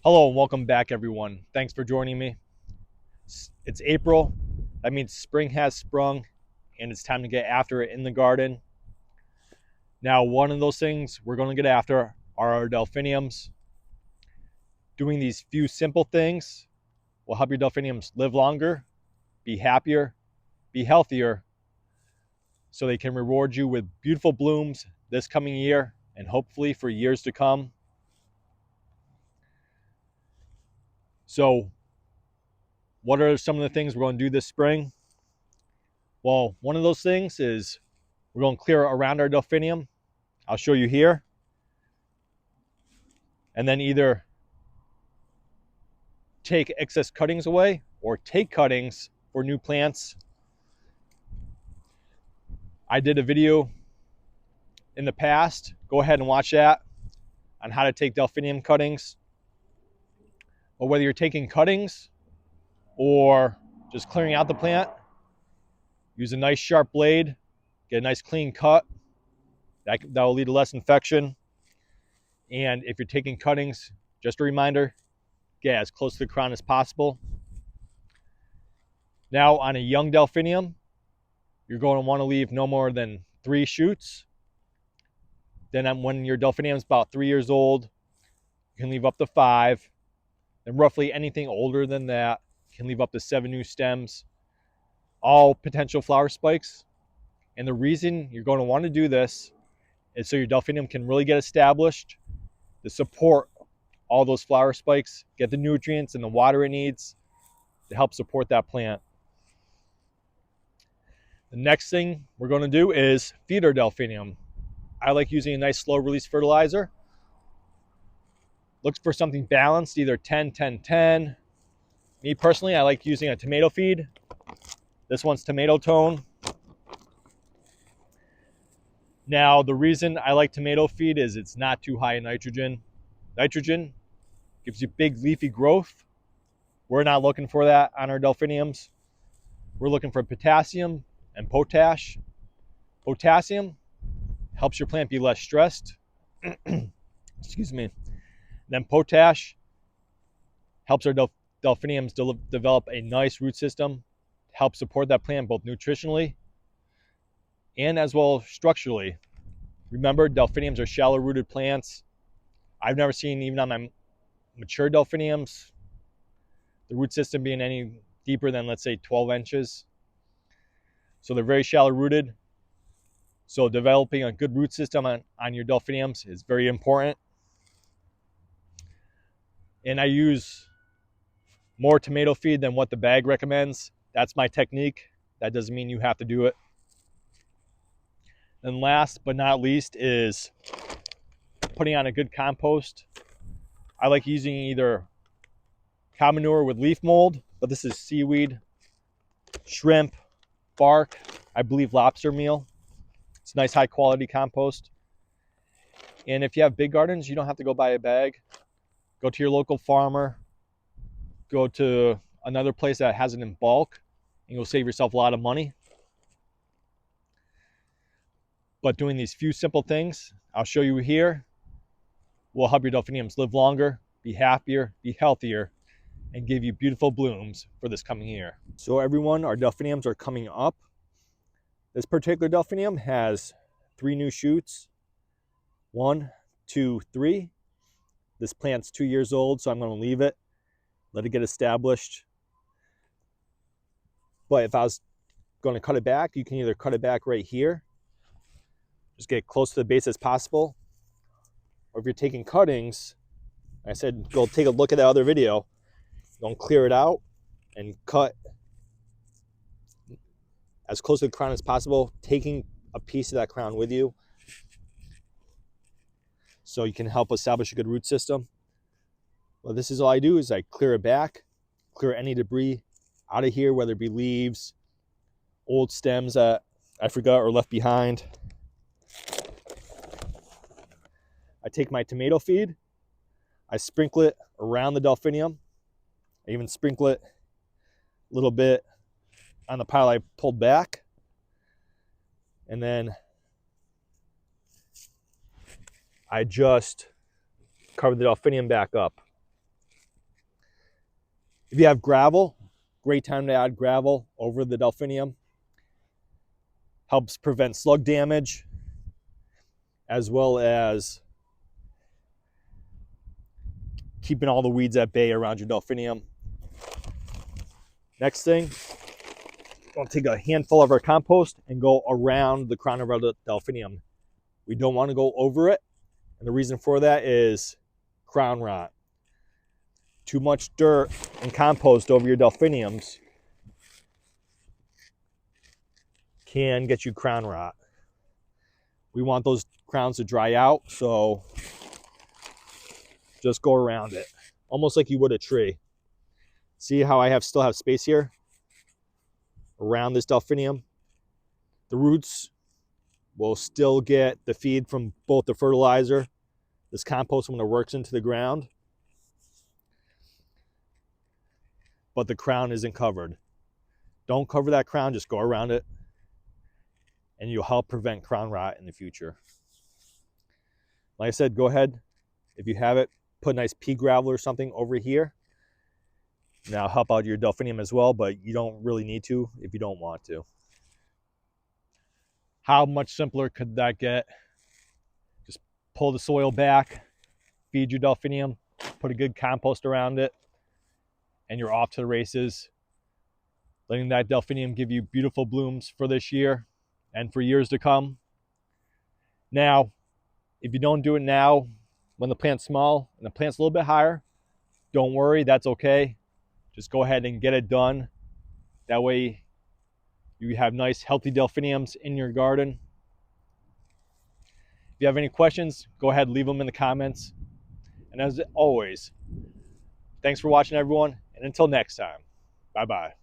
Hello and welcome back, everyone. Thanks for joining me. It's April. That means spring has sprung and it's time to get after it in the garden. Now, one of those things we're going to get after are our delphiniums. Doing these few simple things will help your delphiniums live longer, be happier, be healthier, so they can reward you with beautiful blooms this coming year and hopefully for years to come. So, what are some of the things we're going to do this spring? Well, one of those things is we're going to clear around our delphinium. I'll show you here. And then either take excess cuttings away or take cuttings for new plants. I did a video in the past. Go ahead and watch that on how to take delphinium cuttings. But whether you're taking cuttings or just clearing out the plant, use a nice sharp blade, get a nice clean cut. That will lead to less infection. And if you're taking cuttings, just a reminder, get as close to the crown as possible. Now on a young delphinium, you're going to want to leave no more than 3 shoots. Then when your delphinium is about 3 years old, you can leave up to 5. And roughly anything older than that can leave up to 7 new stems, all potential flower spikes. And the reason you're going to want to do this is so your delphinium can really get established to support all those flower spikes, get the nutrients and the water it needs to help support that plant. The next thing we're going to do is feed our delphinium. I like using a nice slow release fertilizer. Look for something balanced, either 10-10-10. Me personally, I like using a tomato feed. This one's tomato tone. Now, the reason I like tomato feed is it's not too high in nitrogen. Nitrogen gives you big leafy growth. We're not looking for that on our delphiniums. We're looking for potassium and potash. Potassium helps your plant be less stressed. Excuse me. Then potash helps our delphiniums develop a nice root system, help support that plant both nutritionally and as well structurally. Remember, delphiniums are shallow rooted plants. I've never seen, even on my mature delphiniums, the root system being any deeper than, let's say, 12 inches. So they're very shallow rooted. So developing a good root system on your delphiniums is very important. And I use more tomato feed than what the bag recommends. That's my technique. That doesn't mean you have to do it. And last but not least is putting on a good compost. I like using either cow manure with leaf mold, but this is seaweed, shrimp, bark, I believe lobster meal. It's nice high quality compost. And if you have big gardens, you don't have to go buy a bag. Go to your local farmer, go to another place that has it in bulk, and you'll save yourself a lot of money. But doing these few simple things, I'll show you here, will help your delphiniums live longer, be happier, be healthier, and give you beautiful blooms for this coming year. So everyone, our delphiniums are coming up. This particular delphinium has 3 new shoots. 1, 2, 3. This plant's 2 years old, so I'm going to leave it, let it get established. But if I was going to cut it back, you can either cut it back right here, just get close to the base as possible. Or if you're taking cuttings, like I said, go take a look at that other video. Don't clear it out and cut as close to the crown as possible, taking a piece of that crown with you so you can help establish a good root system. Well, this is all I do is I clear it back, clear any debris out of here, whether it be leaves, old stems that I forgot or left behind. I take my tomato feed, I sprinkle it around the delphinium. I even sprinkle it a little bit on the pile I pulled back. And then I just cover the delphinium back up. If you have gravel, great time to add gravel over the Delphinium. Helps prevent slug damage, as well as keeping all the weeds at bay around your Delphinium. Next thing, we'll take a handful of our compost and go around the crown of our Delphinium. We don't want to go over it, and the reason for that is crown rot. Too much dirt and compost over your Delphiniums can get you crown rot. We want those crowns to dry out, so just go around it, almost like you would a tree. See how I still have space here around this Delphinium? The roots will still get the feed from both the fertilizer, this compost when it works into the ground, but the crown isn't covered. Don't cover that crown, just go around it, and you'll help prevent crown rot in the future. Like I said, go ahead, if you have it, put a nice pea gravel or something over here. Now help out your Delphinium as well, but you don't really need to if you don't want to. How much simpler could that get? Just pull the soil back, feed your Delphinium, put a good compost around it, and you're off to the races. Letting that Delphinium give you beautiful blooms for this year and for years to come. Now, if you don't do it now, when the plant's small and the plant's a little bit higher, don't worry, that's okay. Just go ahead and get it done. That way you have nice, healthy Delphiniums in your garden. If you have any questions, go ahead, leave them in the comments. And as always, thanks for watching, everyone. And until next time, bye-bye.